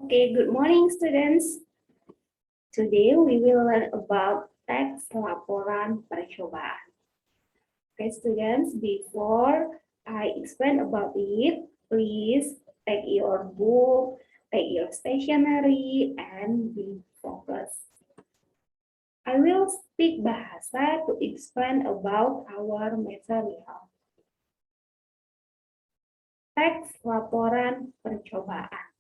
Okay, good morning, students. Today we will learn about teks laporan percobaan. Okay, students, before I explain about it, please take your book, take your stationery, and be focused. I will speak bahasa to explain about our material. Teks laporan percobaan.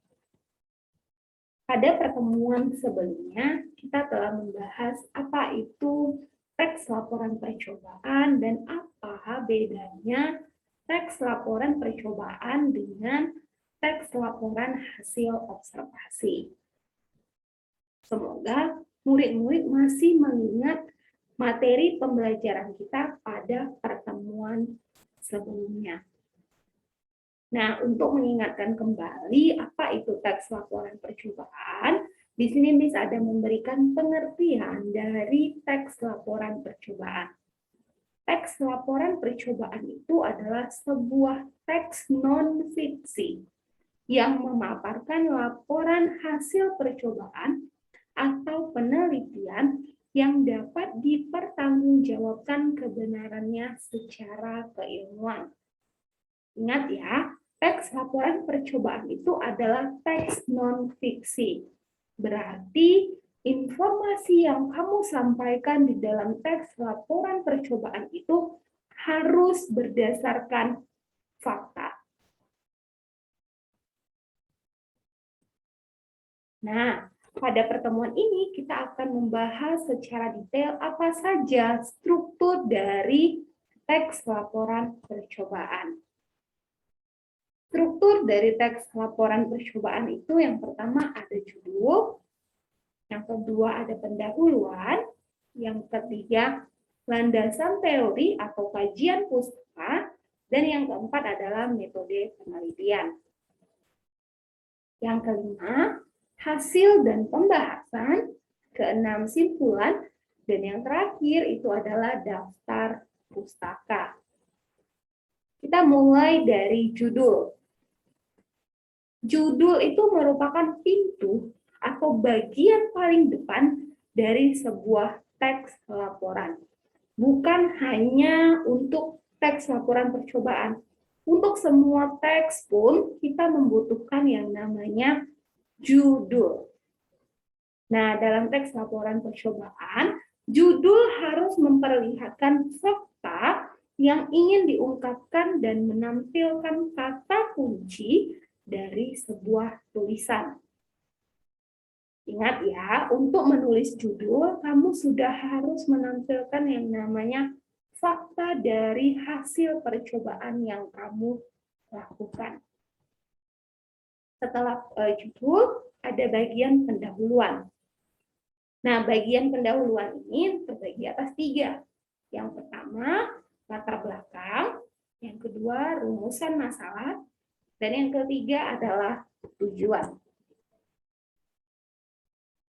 Pada pertemuan sebelumnya, kita telah membahas apa itu teks laporan percobaan dan apa bedanya teks laporan percobaan dengan teks laporan hasil observasi. Semoga murid-murid masih mengingat materi pembelajaran kita pada pertemuan sebelumnya. Nah, untuk mengingatkan kembali apa itu teks laporan percobaan, di sini bisa ada memberikan pengertian dari teks laporan percobaan. Teks laporan percobaan itu adalah sebuah teks non-fiksi yang memaparkan laporan hasil percobaan atau penelitian yang dapat dipertanggungjawabkan kebenarannya secara keilmuan. Ingat ya, teks laporan percobaan itu adalah teks non-fiksi. Berarti informasi yang kamu sampaikan di dalam teks laporan percobaan itu harus berdasarkan fakta. Nah, pada pertemuan ini kita akan membahas secara detail apa saja struktur dari teks laporan percobaan. Struktur dari teks laporan percobaan itu yang pertama ada judul, yang kedua ada pendahuluan, yang ketiga landasan teori atau kajian pustaka, dan yang keempat adalah metode penelitian. Yang kelima, hasil dan pembahasan, keenam simpulan, dan yang terakhir itu adalah daftar pustaka. Kita mulai dari judul. Judul itu merupakan pintu atau bagian paling depan dari sebuah teks laporan. Bukan hanya untuk teks laporan percobaan. Untuk semua teks pun kita membutuhkan yang namanya judul. Nah, dalam teks laporan percobaan, judul harus memperlihatkan fakta yang ingin diungkapkan dan menampilkan kata kunci dari sebuah tulisan. Ingat ya, untuk menulis judul, kamu sudah harus menampilkan yang namanya fakta dari hasil percobaan yang kamu lakukan. Setelah judul, ada bagian pendahuluan. Nah, bagian pendahuluan ini terbagi atas 3. Yang pertama, latar belakang. Yang kedua, rumusan masalah. Dan yang ketiga adalah tujuan.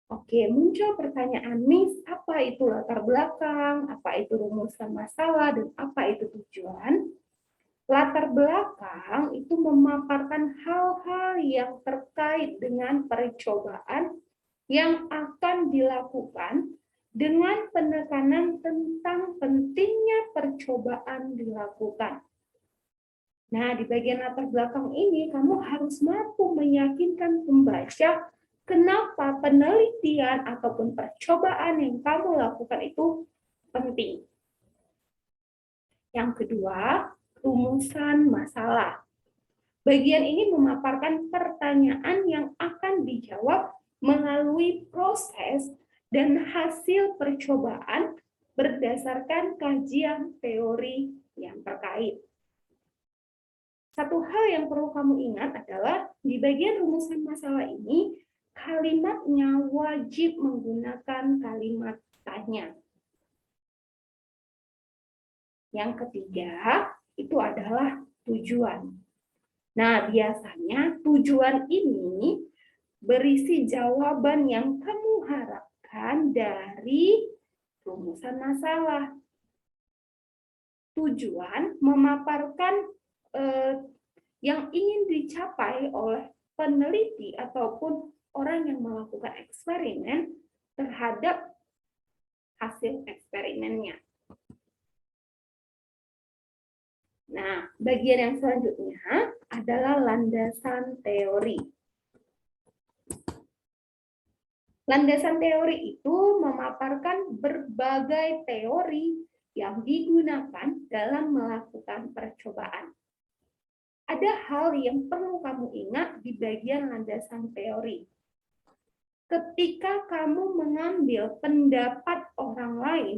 Oke, muncul pertanyaan, Miss, apa itu latar belakang, apa itu rumusan masalah, dan apa itu tujuan? Latar belakang itu memaparkan hal-hal yang terkait dengan percobaan yang akan dilakukan dengan penekanan tentang pentingnya percobaan dilakukan. Nah, di bagian latar belakang ini, kamu harus mampu meyakinkan pembaca kenapa penelitian ataupun percobaan yang kamu lakukan itu penting. Yang kedua, rumusan masalah. Bagian ini memaparkan pertanyaan yang akan dijawab melalui proses dan hasil percobaan berdasarkan kajian teori yang terkait. Satu hal yang perlu kamu ingat adalah di bagian rumusan masalah ini, kalimatnya wajib menggunakan kalimat tanya. Yang ketiga, itu adalah tujuan. Nah, biasanya tujuan ini berisi jawaban yang kamu harapkan dari rumusan masalah. Tujuan memaparkan yang ingin dicapai oleh peneliti ataupun orang yang melakukan eksperimen terhadap hasil eksperimennya. Nah, bagian yang selanjutnya adalah landasan teori. Landasan teori itu memaparkan berbagai teori yang digunakan dalam melakukan percobaan. Ada hal yang perlu kamu ingat di bagian landasan teori. Ketika kamu mengambil pendapat orang lain,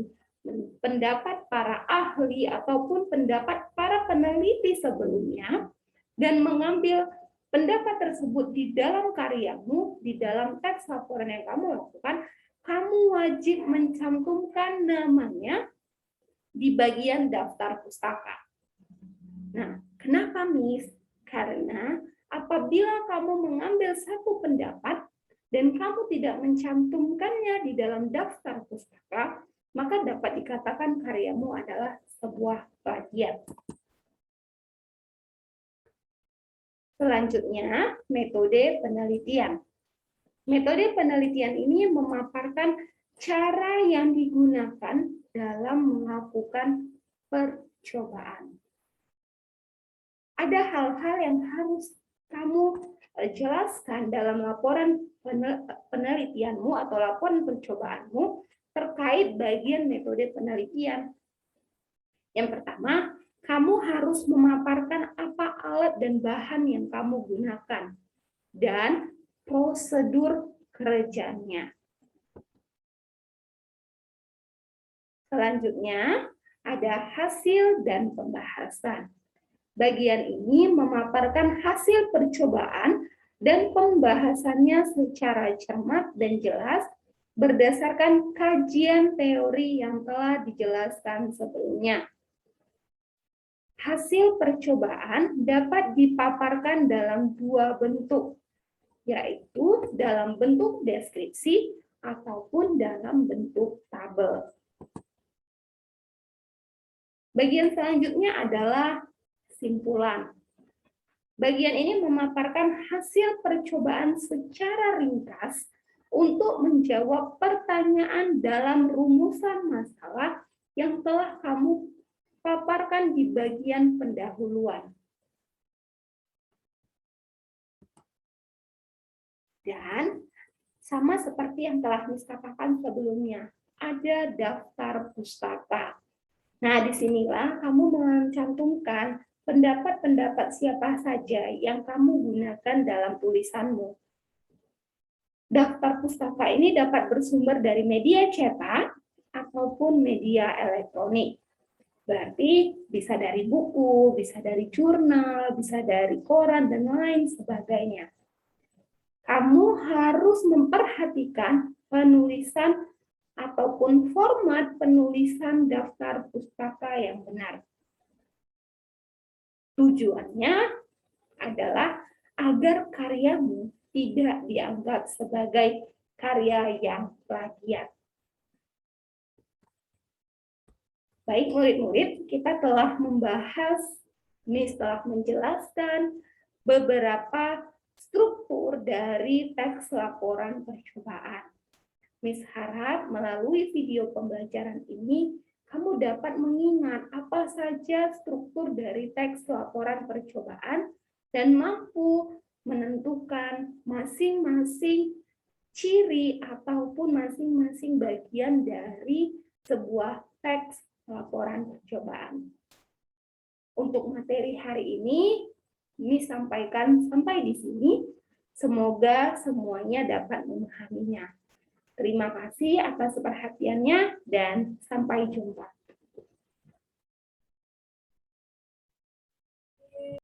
pendapat para ahli ataupun pendapat para peneliti sebelumnya, dan mengambil pendapat tersebut di dalam karyamu, di dalam teks laporan yang kamu lakukan, kamu wajib mencantumkan namanya di bagian daftar pustaka. Nah, kenapa, Miss? Karena apabila kamu mengambil satu pendapat dan kamu tidak mencantumkannya di dalam daftar pustaka, maka dapat dikatakan karyamu adalah sebuah plagiat. Selanjutnya, metode penelitian. Metode penelitian ini memaparkan cara yang digunakan dalam melakukan percobaan. Ada hal-hal yang harus kamu jelaskan dalam laporan penelitianmu atau laporan percobaanmu terkait bagian metode penelitian. Yang pertama, kamu harus memaparkan apa alat dan bahan yang kamu gunakan dan prosedur kerjanya. Selanjutnya, ada hasil dan pembahasan. Bagian ini memaparkan hasil percobaan dan pembahasannya secara cermat dan jelas berdasarkan kajian teori yang telah dijelaskan sebelumnya. Hasil percobaan dapat dipaparkan dalam dua bentuk, yaitu dalam bentuk deskripsi ataupun dalam bentuk tabel. Bagian selanjutnya adalah simpulan. Bagian ini memaparkan hasil percobaan secara ringkas untuk menjawab pertanyaan dalam rumusan masalah yang telah kamu paparkan di bagian pendahuluan. Dan sama seperti yang telah Miss katakan sebelumnya, ada daftar pustaka. Nah, disinilah kamu mencantumkan pendapat-pendapat siapa saja yang kamu gunakan dalam tulisanmu. Daftar pustaka ini dapat bersumber dari media cetak ataupun media elektronik. Berarti bisa dari buku, bisa dari jurnal, bisa dari koran, dan lain sebagainya. Kamu harus memperhatikan penulisan ataupun format penulisan daftar pustaka yang benar. Tujuannya adalah agar karyamu tidak dianggap sebagai karya yang plagiat. Baik murid-murid, kita telah membahas, Miss telah menjelaskan beberapa struktur dari teks laporan percobaan. Miss harap melalui video pembelajaran ini, kamu dapat mengingat apa saja struktur dari teks laporan percobaan dan mampu menentukan masing-masing ciri ataupun masing-masing bagian dari sebuah teks laporan percobaan. Untuk materi hari ini sampaikan sampai di sini. Semoga semuanya dapat memahaminya. Terima kasih atas perhatiannya dan sampai jumpa.